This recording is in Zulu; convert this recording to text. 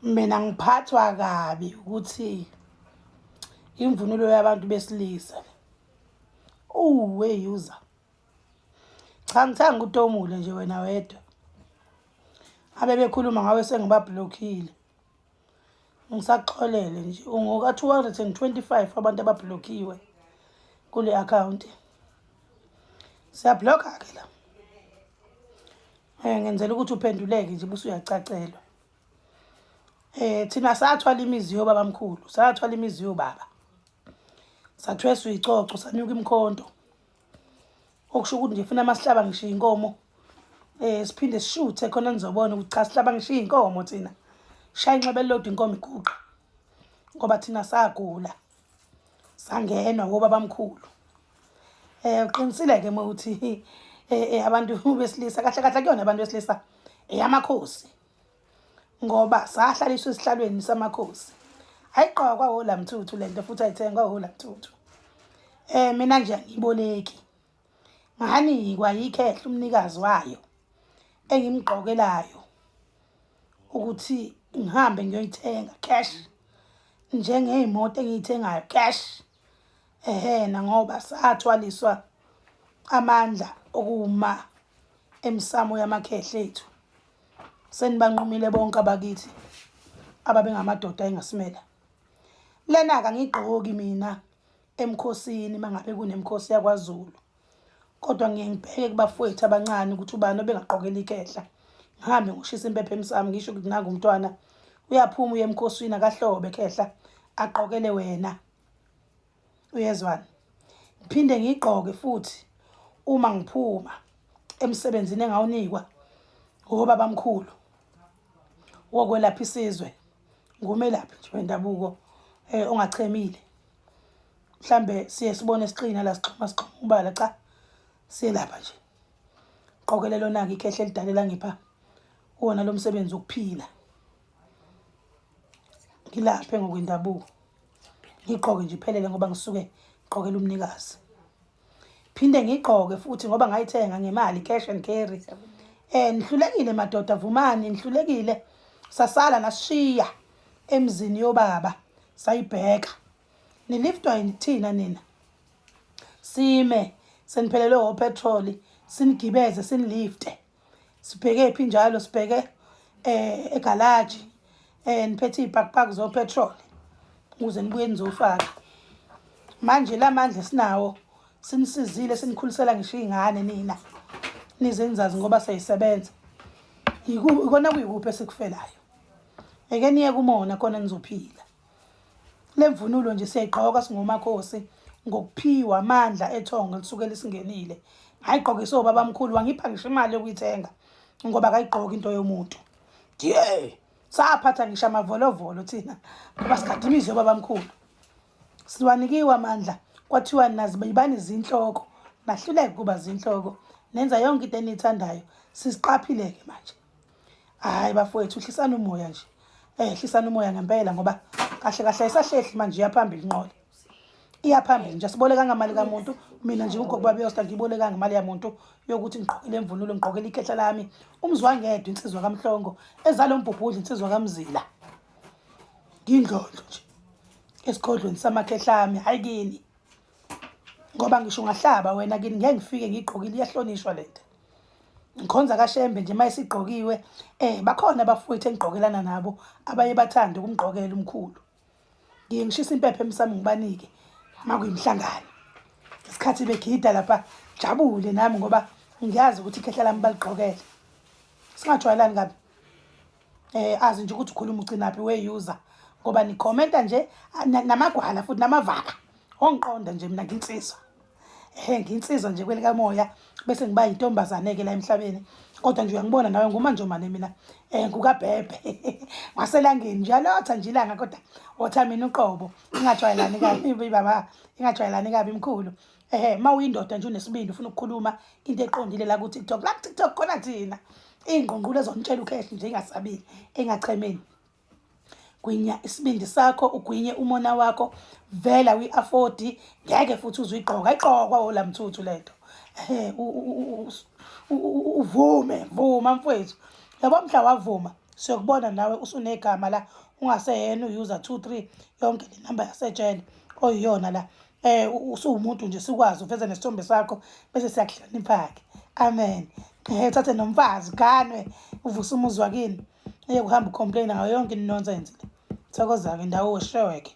Mina ngiphathwa kabi ukuthi imvunulo yabantu besilisa. User. Cha ngithanga uTomule nje wena wedwa. Abe bekhuluma ngawe sengibablockile. Ngisaxolele nje ungoka 225 abantu abablockiwe kule account. Siyablocka ke la. Ngenzela ukuthi uphenduleke nje bese uyacacelwa. Thina sathwala imizi yobaba mkhulu, sathwala imizi yobaba. Sathweswa icoco, sanyuka imkhonto. Okusho ukuthi nje funa masihlaba ngishiya inkomo. Siphinde sishuthe khona nizobona ukuthi cha sihlaba ngishiya inkomo thina. Shaya inxebe lodwa inkomo iguqa. Ngoba thina sagula. Sangenwa wobaba mkhulu. Uqinisile ke ukuthi abantu besilisa kahle kahle kuyona abantu besilisa eyamakhosi. Ngoba sahlaliswa esihlalweni samakhosi. Ayiqhwa kwahola mthuthu lento futhi ayithengwa kwahola mthuthu. Mina nje angiboleki. Nganikwa yikhehle umnikazi wayo engimgqokelayo ukuthi ngihambe ngiyoyithenga cash njengezimoto engiyithengayo cash. Na ngoba sathwaliswa amandla okuma emsamo yamakhehle ethu. Senibanqumile bonke abakithi ababengamadoda engasimela. Lena ka ngigqoki mina emkhosini mangabe kunemkhosi yakwaZulu. Kodwa ngiyengibheke kubafowethu abancane ukuthi ubani obengaqokela ikhehla. Ngihambe ngoshisa impepho emsamo ngisho ukuthi nanga umntwana uyaphuma uye emkhosini akahlobe ekhehla aqokele wena. Uyezwana? Ngiphinde ngigqoke futhi uma ngiphuma emsebenzini engawunikwa ngobaba mkhulu wokwelapha isizwe. Ngumelaphi nje wendabuko ongachemile. Mhlambe siye sibone isiqina la sixhuma ubala cha siyelapha nje. Qokele lona ke ikhehle elidalela ngipha wona lo msebenzi ukuphila. Ngilaphe ngokwendabuko. Ngigqoke nje iphelele ngoba ngisuke gqokela umnikazi. Phinde ngigqoke futhi ngoba ngayithenga ngemali cash and carry. Nihlulekile madoda vumani nihlulekile. Sasala nasishiya emzini yobaba sayibheka. Niliftwa thina nina. Sime seniphelelwe opetrol sinigibeze sinilifte. Sibheke phi njalo sibheke egarage niphethe ibackpack zo petrol ukuze nibuye nizofaka. Manje lamandla sinawo sinisizile sinikhulisela ngisho izingane nina. Nize nizazi ngoba sayisebenza. Ikona kuyikuphi esikufelayo. Eke niye kumona khona nizophila. Lemvunulo nje siyayigqoka singomakhosi ngokuphiwa amandla ethonga lisuke lisingenile. Ngayigqokisa obaba mkhulu wangipha ngisho imali yokuyithenga ngoba akayigqoka into yomuntu. Saphatha ngisho amavolovolo thina ngoba sigadimizwe obaba mkhulu. Siwanikiwe amandla kwathiwa nazi bayibani izinhloko nahluleke kuba zinhloko nenza yonke into enithandayo sisiqaphileke manje. Hayi bafowethu hlisana umoya nje. Hlisana umoya ngempela ngoba kahle kahle ayisahlehli manje iyaphambili inqola. Iyaphambili nje siboleka ngamali kamuntu mina nje ugogo babeyosta ngiboleka ngemali yamuntu yokuthi ngiqhokele imvunulo ngiqhokele ikhehla lami umzwangedwa insizwa kaMhlongo ezalo umbhubhudla insizwa kaMzila. Ngindlondlo nje esigodlweni samakhehla ami hayi kini. Ngoba ngisho ngahlaba wena kini ngeke ngifike ngiqhokile iyahlonishwa lento. Ngikhonza kaShembe nje mayisigqokiwe bakhona abafowethu engigqokelana nabo abaye bathanda ukumgqokela umkhulu. Ngiye ngishisa impepho emsamo ngibanike makuyimhlangano. Isikhathi begida lapha jabule nami ngoba ngiyazi ukuthi ikhehla lami baligqokele. Singajwayelani kabi. Azi nje ukuthi ukhuluma ucinaphi we-user ngoba nikhomenta nje namagwala futhi namavaka. Ongiqonda nje mina nginsizwa. Nginsizwa nje kwelika moya bese ngiba yintombazane ke la emhlabeni. Kodwa nje uyangibona nawe ngumanjomane mina ngukabhebhe. Waselangeni njalo otha nje ilanga kodwa otha mina uqobo. Ingajwayelani kabi baba, ingajwayelani kabi mkhulu. Mawuyindoda nje unesibindi ufuna ukukhuluma into eqondile la ku TikTok. La TikTok khona thina. Ingqongqulo ezonitshela ukhehle nje ingasabili engachemeni. Gwinya isibindi sakho ugwinye umona wakho vela uyi-afford ngeke futhi uzuyigqoka ayigqokwa ola mthuthu lento. Uvume vuma mfowethu yabo mhla wavuma siyokubona nawe usunegama la ungaseyena u-user 23 yonke le namba yasetshele oyiyona la usuwumuntu nje sikwazi uveze nesithombe sakho bese siyakuhlonipha-ke. Amen. Uthathe nomfazi ganwe uvuse umuzi wakini kuhamba ucomplain ngayo yonke inonsense le. Thokoza-ke ndawo sheweke.